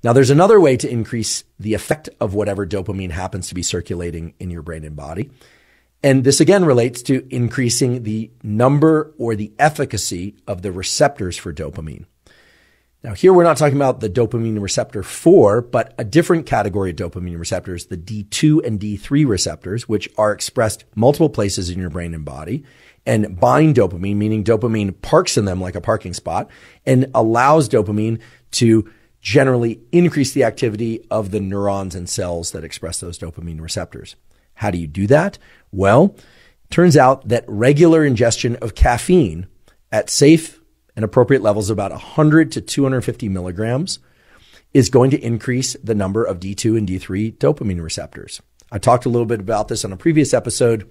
Now, there's another way to increase the effect of whatever dopamine happens to be circulating in your brain and body. And this again relates to increasing the number or the efficacy of the receptors for dopamine. Now, here we're not talking about the dopamine receptor 4, but a different category of dopamine receptors, the D2 and D3 receptors, which are expressed multiple places in your brain and body and bind dopamine, meaning dopamine parks in them like a parking spot and allows dopamine to generally increase the activity of the neurons and cells that express those dopamine receptors. How do you do that? Well, it turns out that regular ingestion of caffeine at safe and appropriate levels of about 100 to 250 milligrams is going to increase the number of D2 and D3 dopamine receptors. I talked a little bit about this on a previous episode.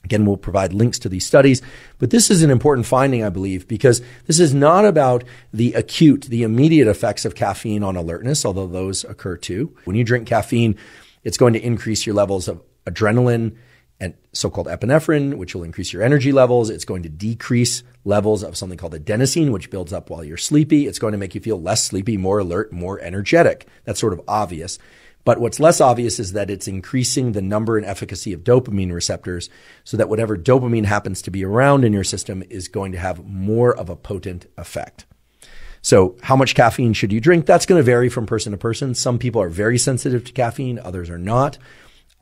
Again, we'll provide links to these studies, but this is an important finding, I believe, because this is not about the acute, the immediate effects of caffeine on alertness, although those occur too. When you drink caffeine, it's going to increase your levels of adrenaline and so-called epinephrine, which will increase your energy levels. It's going to decrease levels of something called adenosine, which builds up while you're sleepy. It's going to make you feel less sleepy, more alert, more energetic. That's sort of obvious. But what's less obvious is that it's increasing the number and efficacy of dopamine receptors so that whatever dopamine happens to be around in your system is going to have more of a potent effect. So how much caffeine should you drink? That's going to vary from person to person. Some people are very sensitive to caffeine, others are not.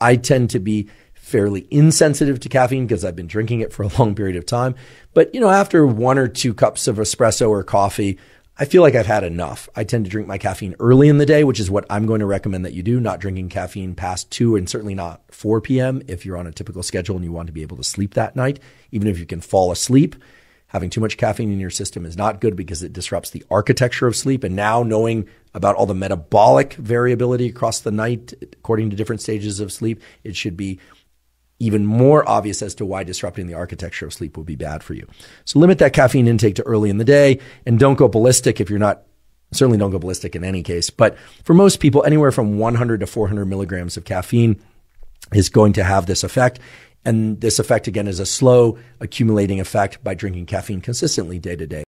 I tend to be fairly insensitive to caffeine because I've been drinking it for a long period of time. But, after 1 or 2 cups of espresso or coffee, I feel like I've had enough. I tend to drink my caffeine early in the day, which is what I'm going to recommend that you do, not drinking caffeine past 2 and certainly not 4 p.m. if you're on a typical schedule and you want to be able to sleep that night. Even if you can fall asleep, having too much caffeine in your system is not good because it disrupts the architecture of sleep. And now knowing about all the metabolic variability across the night, according to different stages of sleep, it should be even more obvious as to why disrupting the architecture of sleep would be bad for you. So limit that caffeine intake to early in the day and don't go ballistic if you're not, certainly don't go ballistic in any case. But for most people, anywhere from 100 to 400 milligrams of caffeine is going to have this effect. And this effect, again, is a slow accumulating effect by drinking caffeine consistently day to day.